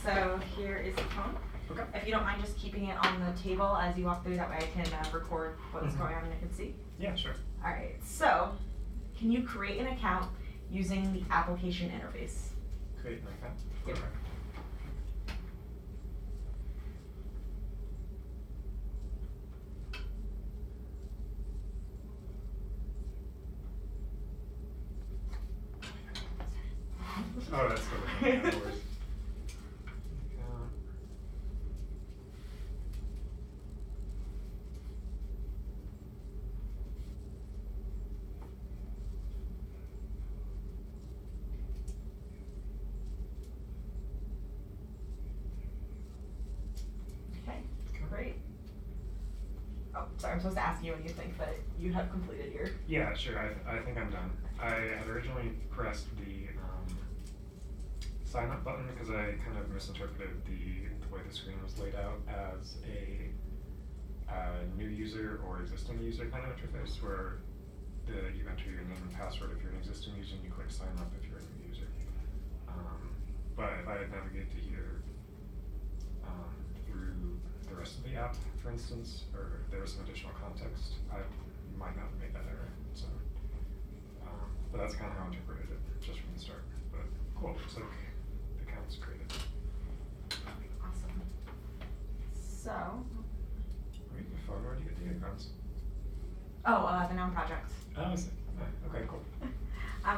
so here is the phone. Okay. If you don't mind just keeping it on the table as you walk through, that way I can record what's going on and I can see. Yeah, sure. Alright, so can you create an account using the application interface? Create an account? Yep. Okay. Oh, that's totally fine. No worries. Okay, great. Oh, sorry, I'm supposed to ask you when you think that you have completed your... Yeah, sure. I think I'm done. I had originally pressed the sign up button because I kind of misinterpreted the way the screen was laid out as a new user or existing user kind of interface where you enter your name and password if you're an existing user and you click sign up if you're a new user. But if I had navigated to here through the rest of the app, for instance, or there was some additional context, I might not have made that error. So, but that's kind of how I interpreted it just from the start. But cool, looks like the account's created. Awesome. So... Wait, the phone, where do you get the icons? Oh, the noun project. Oh, I see. Okay, cool.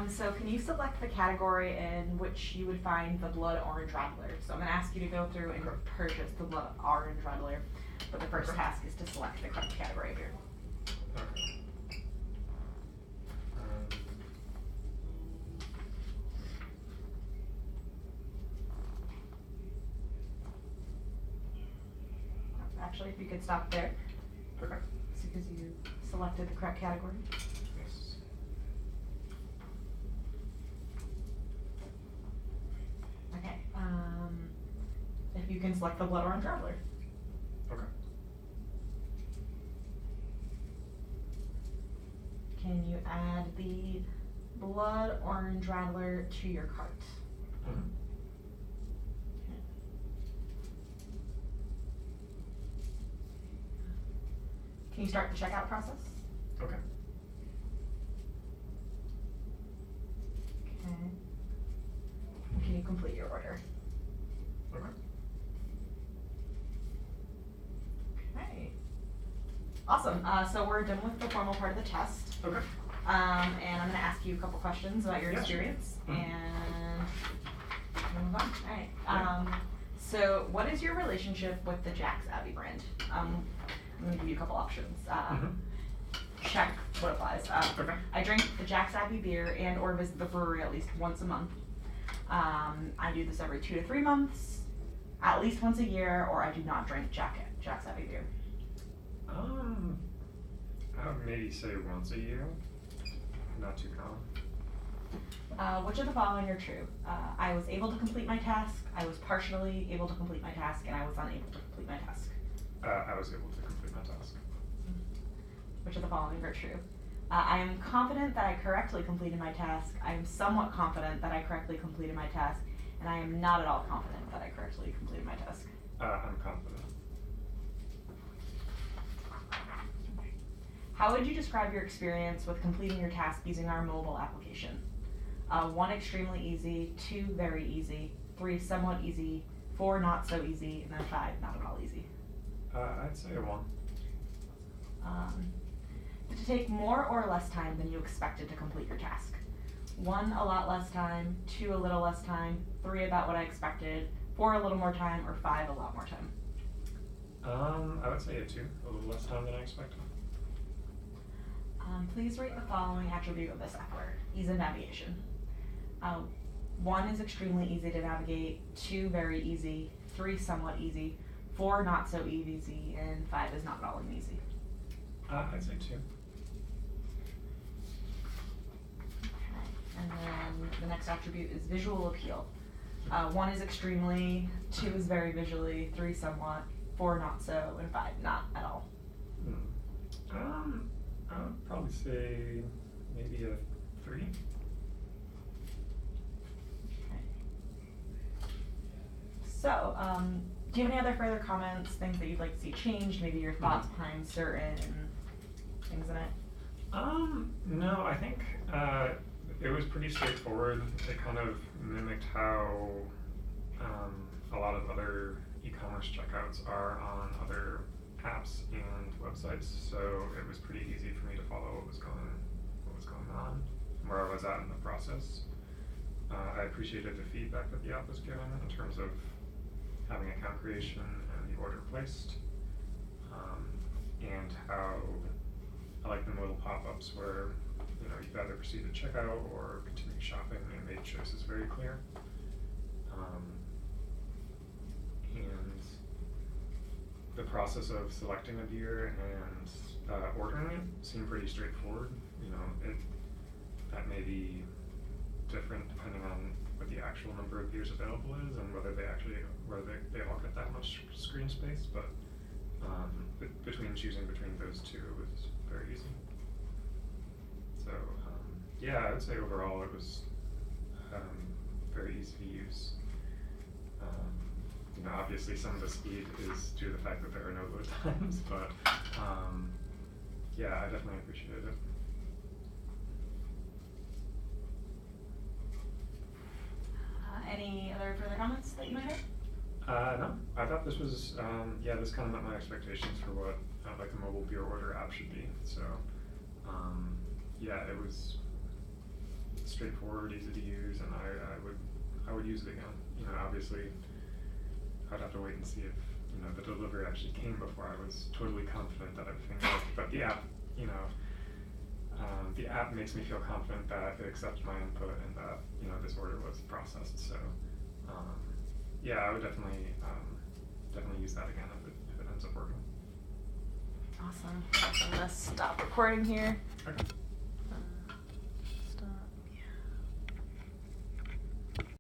So can you select the category in which you would find the blood orange rattler? So I'm going to ask you to go through and purchase the blood orange rattler, but the first task is to select the correct category of beer. Okay. Actually, if you could stop there. Okay. Because you selected the correct category. Yes. Okay. If you can select the blood orange rattler. Okay. Can you add the blood orange rattler to your cart? Mm-hmm. Can you start the checkout process? Okay. Okay. Can you complete your order? Okay. Okay. Awesome. So we're done with the formal part of the test. Okay. And I'm going to ask you a couple questions about your Yeah, experience, sure. and move on. All right. Yeah. So what is your relationship with the Jack's Abbey brand? I'm going to give you a couple options. Check what applies. Okay. I drink the Jack's Abbey beer and or visit the brewery at least once a month. I do this every 2 to 3 months, at least once a year, or I do not drink Jack's Abbey beer. I would maybe say once a year. Not too common. Which of the following are true? I was able to complete my task, I was partially able to complete my task, and I was unable to complete my task. I was able to complete my task. Which of the following are true? I am confident that I correctly completed my task, I am somewhat confident that I correctly completed my task, and I am not at all confident that I correctly completed my task. I'm confident. How would you describe your experience with completing your task using our mobile application? 1, extremely easy, 2, very easy, 3, somewhat easy, 4, not so easy, and then 5, not at all easy. I'd say a 1. Did it take more or less time than you expected to complete your task? 1, a lot less time, 2, a little less time, 3, about what I expected, 4, a little more time, or 5, a lot more time? I would say a 2, a little less time than I expected. Please rate the following attribute of this software. Ease of navigation. 1 is extremely easy to navigate, 2, very easy, 3, somewhat easy, 4, not so easy, and 5 is not at all easy. I'd say 2. And then the next attribute is visual appeal. 1 is extremely, 2 is very visually, 3 somewhat, 4 not so, and 5 not at all. I would probably say maybe a 3. So, do you have any other further comments, things that you'd like to see changed, maybe your thoughts behind certain things in it? No, I think it was pretty straightforward. It kind of mimicked how a lot of other e-commerce checkouts are on other apps and websites. So it was pretty easy for me to follow what was going on, where I was at in the process. I appreciated the feedback that the app was given in terms of having account creation and the order placed, and how I like the little pop-ups where you could either proceed to checkout or continue shopping, and made choices very clear. And the process of selecting a beer and ordering it seemed pretty straightforward. That may be different depending on what the actual number of beers available is and whether they all get that much screen space, but choosing between those two was very easy. So yeah, I would say overall it was very easy to use. Obviously some of the speed is due to the fact that there are no load times, but yeah, I definitely appreciated it. Any other further comments that you might have? No, I thought this was, this kind of met my expectations for what like a mobile beer order app should be. So, yeah, it was straightforward, easy to use, and I would use it again. Obviously, I'd have to wait and see if the delivery actually came before I was totally confident that everything worked. But the app, the app makes me feel confident that it accepts my input and that this order was processed. So yeah, I would definitely use that again if it ends up working. Awesome. I'm gonna stop recording here. Okay.